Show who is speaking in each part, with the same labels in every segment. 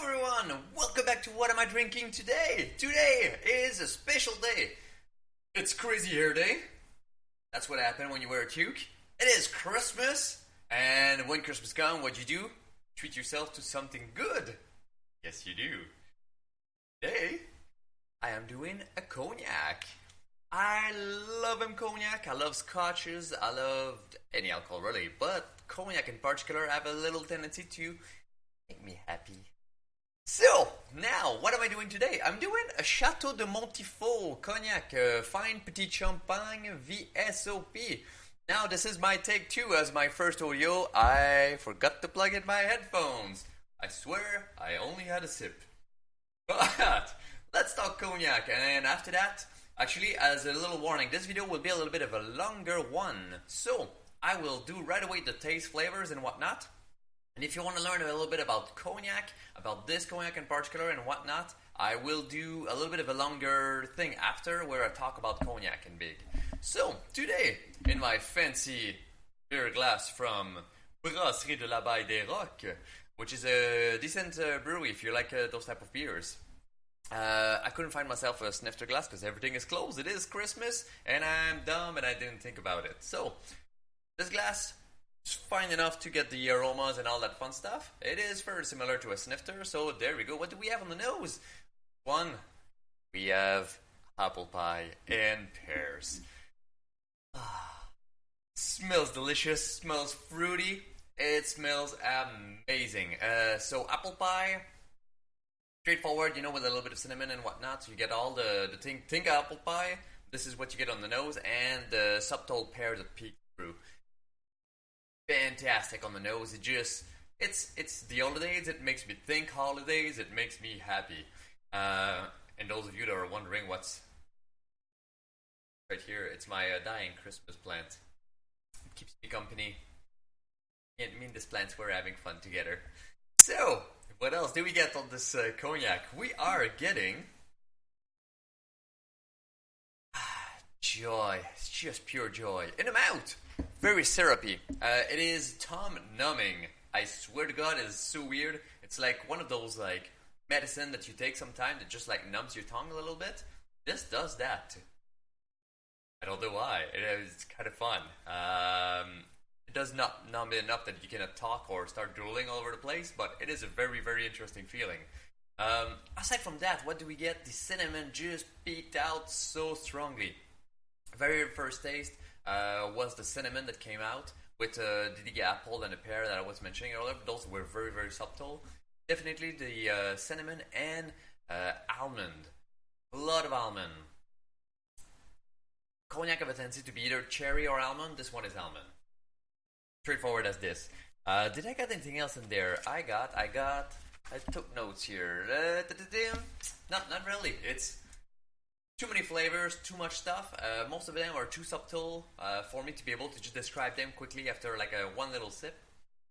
Speaker 1: everyone, welcome back to What Am I Drinking Today? Today is a special day. It's Crazy Hair Day. That's what happened when you wear a toque. It is Christmas, and when Christmas comes, what you do? Treat yourself to something good. Yes, you do. Today, I am doing a cognac. I love cognac, I love scotches, I love any alcohol really, but cognac in particular have a little tendency to make me happy. So, now, what am I doing today? I'm doing a Chateau de Montifaud cognac, fine petit champagne VSOP. Now, this is my take 2 as my first audio. I forgot to plug in my headphones. I swear, I only had a sip. But, let's talk cognac, and after that, actually, as a little warning, this video will be a little bit of a longer one. So, I will do right away the taste, flavors, and whatnot. And if you want to learn a little bit about cognac, about this cognac in particular and whatnot, I will do a little bit of a longer thing after where I talk about cognac in big. So, today, in my fancy beer glass from Brasserie de l'Abbaye des Rocs, which is a decent brewery if you like those type of beers. I couldn't find myself a snifter glass because everything is closed. It is Christmas, and I'm dumb and I didn't think about it. So, this glass is fine enough to get the aromas and all that fun stuff. It is very similar to a snifter, so there we go. What do we have on the nose? One, we have apple pie and pears. Smells delicious, smells fruity, it smells amazing. So apple pie, straightforward, with a little bit of cinnamon and whatnot, so you get all the thing. Think apple pie, this is what you get on the nose, and the subtle pears that peek through. Fantastic on the nose. It's the holidays. It makes me think holidays. It makes me happy. And those of you that are wondering what's right here, it's my dying Christmas plant. It keeps me company. Me and this plant, we're having fun together. So, what else do we get on this cognac? We are getting joy. It's just pure joy in the mouth. Very syrupy. It is tongue numbing. I swear to God, it is so weird. It's like one of those medicine that you take sometimes that just numbs your tongue a little bit. This does that. I don't know why. It's kind of fun. It does not numb it enough that you cannot talk or start drooling all over the place, but it is a very, very interesting feeling. Aside from that, what do we get? The cinnamon just peeked out so strongly. Very first taste was the cinnamon that came out with the apple and the pear that I was mentioning earlier. Those were very, very subtle. Definitely the cinnamon and almond. A lot of almond. Cognac have a tendency to be either cherry or almond. This one is almond. Straightforward as this. Did I get anything else in there? I took notes here. Not really. It's too many flavors, too much stuff. Most of them are too subtle for me to be able to just describe them quickly after one little sip.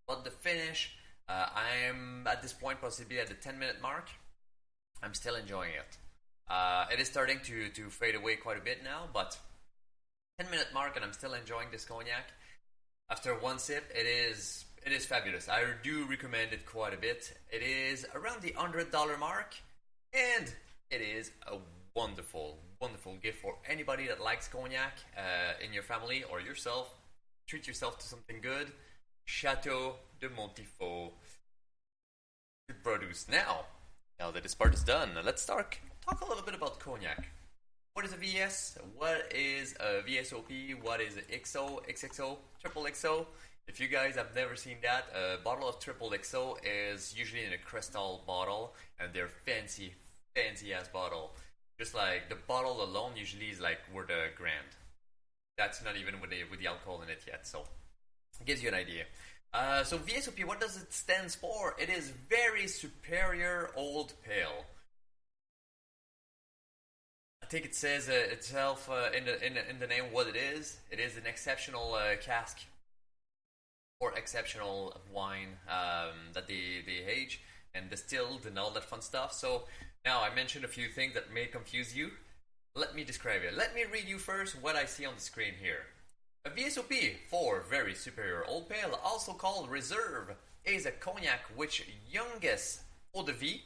Speaker 1: But the finish, I'm at this point possibly at the 10-minute mark. I'm still enjoying it. It is starting to fade away quite a bit now, but 10-minute mark and I'm still enjoying this cognac. After one sip, it is fabulous. I do recommend it quite a bit. It is around the $100 mark, and it is a wonderful, wonderful gift for anybody that likes cognac in your family or yourself. Treat yourself to something good. Chateau de Montifaud. Good produce. Now that this part is done, let's talk a little bit about cognac. What is a VS? What is a VSOP? What is a XO, XXO, triple XO? If you guys have never seen that, a bottle of triple XO is usually in a crystal bottle, and they're fancy ass bottle. Just like the bottle alone usually is worth $1,000. That's not even with the alcohol in it yet, so it gives you an idea. So VSOP, what does it stand for? It is Very Superior Old Pale. I think it says itself in the name what it is. It is an exceptional cask or exceptional wine that they age and distilled and all that fun stuff. So now I mentioned a few things that may confuse you. Let me describe it. Let me read you first what I see on the screen here. A VSOP, for Very Superior Old Pale, also called Reserve, is a cognac which youngest eau de vie.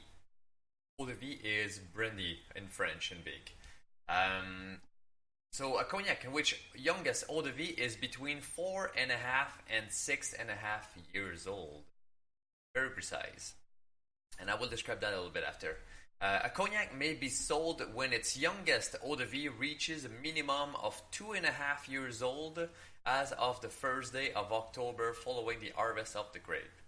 Speaker 1: Eau de vie is brandy in French and big. So a cognac in which youngest eau de vie is between 4.5 and 6.5 years old. Very precise. And I will describe that a little bit after. A cognac may be sold when its youngest eau de vie reaches a minimum of 2.5 years old as of the first day of October following the harvest of the grape.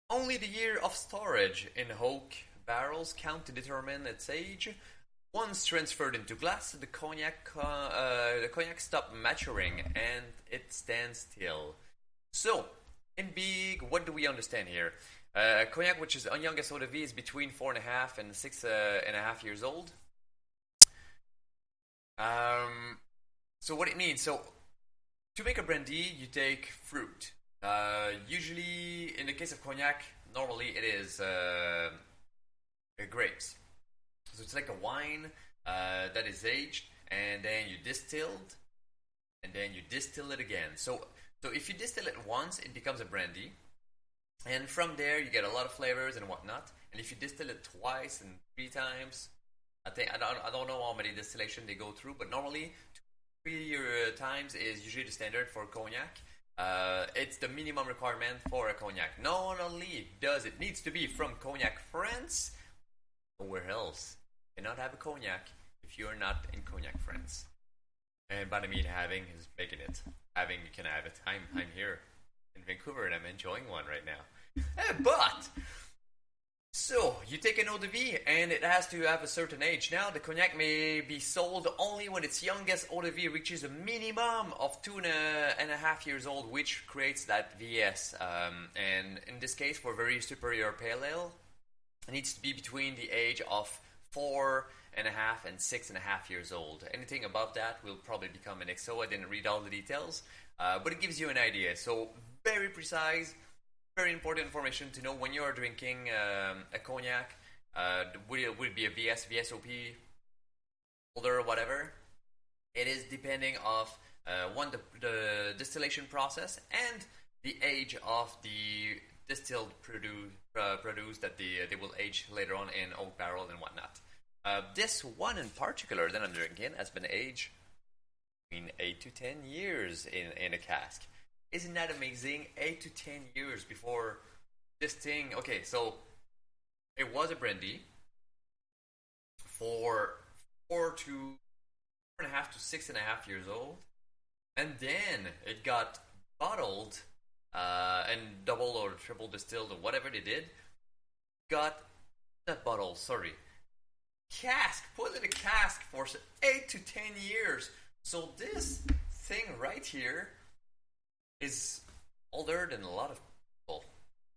Speaker 1: Only the year of storage in oak barrels count to determine its age. Once transferred into glass, the cognac stops maturing and it stands still. So, in big, what do we understand here? Cognac, which is youngest eau de vie, is between 4.5 and 6.5 years old. So what it means? So to make a brandy, you take fruit. Usually, in the case of cognac, normally it is grapes. So it's like a wine that is aged, and then you distilled, and then you distill it again. So if you distill it once, it becomes a brandy. And from there, you get a lot of flavors and whatnot. And if you distill it twice and 3 times, I don't know how many distillation they go through, but normally 3 times is usually the standard for cognac. It's the minimum requirement for a cognac. Not only does it needs to be from Cognac, France, nowhere else. You cannot have a cognac if you are not in Cognac, France. And by I mean having is making it. Having, you can have it. I'm here in Vancouver and I'm enjoying one right now. But so you take an eau de vie and it has to have a certain age. Now the cognac may be sold only when its youngest eau de vie reaches a minimum of 2.5 years old, which creates that VS. And in this case, for very superior pale ale, it needs to be between the age of 4.5 and 6.5 years old. Anything above that will probably become an XO. I didn't read all the details, but it gives you an idea. So very precise, very important information to know when you are drinking a cognac. Will it be a VS, VSOP, older, whatever? It is depending of the distillation process and the age of the distilled produce that they will age later on in oak barrel and whatnot. This one in particular that I'm drinking has been aged between 8 to 10 years in a cask. Isn't that amazing? 8 to 10 years before this thing. Okay, so it was a brandy for 4.5 to 6.5 years old, and then it got bottled and double or triple distilled or whatever they did. Got not bottled, sorry, cask, put in a cask for 8 to 10 years. So this thing right here is older than a lot of people.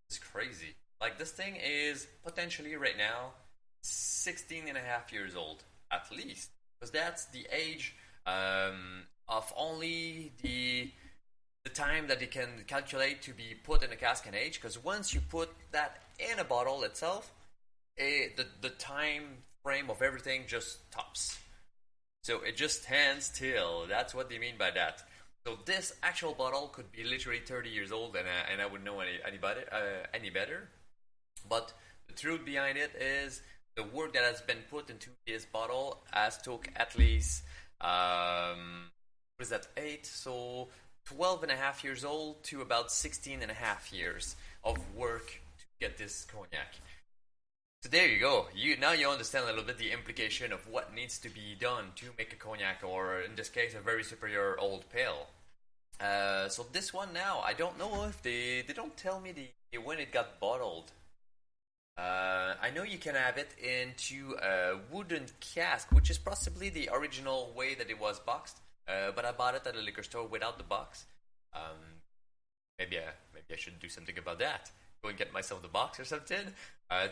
Speaker 1: It's crazy. Like this thing is potentially right now 16 and a half years old at least, because that's the age of only the time that they can calculate to be put in a cask and age. Because once you put that in a bottle itself, the time frame of everything just stops. So it just stands still. That's what they mean by that. So this actual bottle could be literally 30 years old, and I wouldn't know any better. But the truth behind it is the work that has been put into this bottle has took at least, what is that, 8? So 12 and a half years old to about 16 and a half years of work to get this cognac. So there you go. Now you understand a little bit the implication of what needs to be done to make a cognac, or in this case, a very superior old pale. So this one now, I don't know if they don't tell me when it got bottled. I know you can have it into a wooden cask, which is possibly the original way that it was boxed. But I bought it at a liquor store without the box. Maybe I should do something about that. Go and get myself the box or something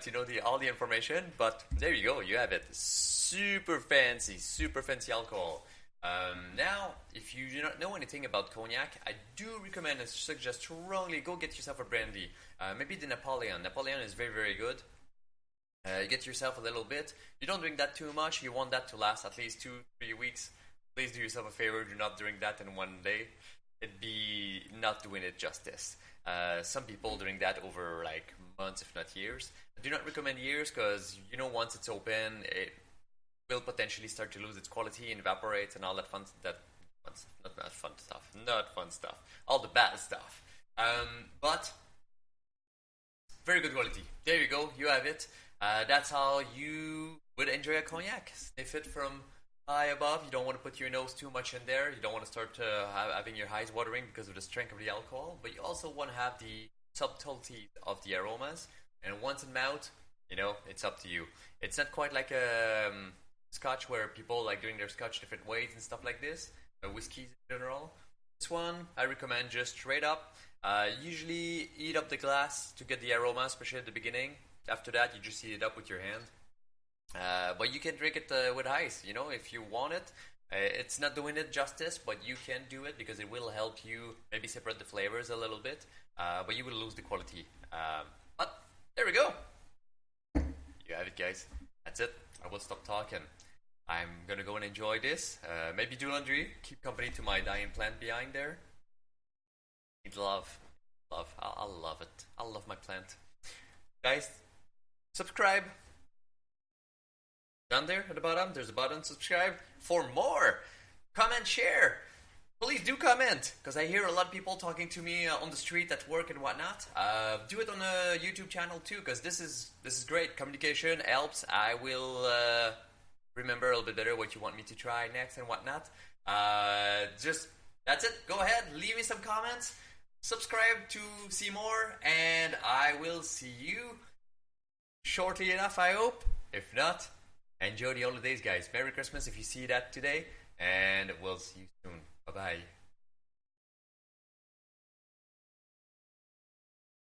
Speaker 1: to know all the information. But there you go, you have it. Super fancy alcohol. Now, if you do not know anything about cognac, I do recommend and suggest strongly go get yourself a brandy. Maybe the Napoleon. Napoleon is very, very good. You get yourself a little bit. You don't drink that too much. You want that to last at least 2-3 weeks. Please do yourself a favor. Do not drink that in one day. it'd be not doing it justice. Some people doing that over like months, if not years. I do not recommend years because once it's open, it will potentially start to lose its quality and evaporate and all that not fun stuff, all the bad stuff. But very good quality. There you go. You have it. That's how you would enjoy a cognac. Sniff it from high above. You don't want to put your nose too much in there. You don't want to start having your eyes watering because of the strength of the alcohol. But you also want to have the subtlety of the aromas. And once in mouth, it's up to you. It's not quite like a scotch where people like doing their scotch different ways and stuff like this. Whiskeys in general. This one, I recommend just straight up. Usually eat up the glass to get the aroma, especially at the beginning. After that, you just heat it up with your hand. But you can drink it with ice, if you want it. It's not doing it justice, but you can do it because it will help you maybe separate the flavors a little bit. But you will lose the quality. But there we go. You have it, guys. That's it. I will stop talking. I'm gonna go and enjoy this. Maybe do laundry. Keep company to my dying plant behind there. Need love. I'll love it. I'll love my plant. Guys, subscribe. Down there at the bottom, there's a button, subscribe. For more, comment, share. Please do comment, because I hear a lot of people talking to me on the street, at work, and whatnot. Do it on a YouTube channel too, because this is great. Communication helps. I will remember a little bit better what you want me to try next and whatnot. That's it. Go ahead, leave me some comments. Subscribe to see more, and I will see you shortly enough, I hope. If not, enjoy the holidays, guys. Merry Christmas if you see that today, and we'll see you soon. Bye-bye.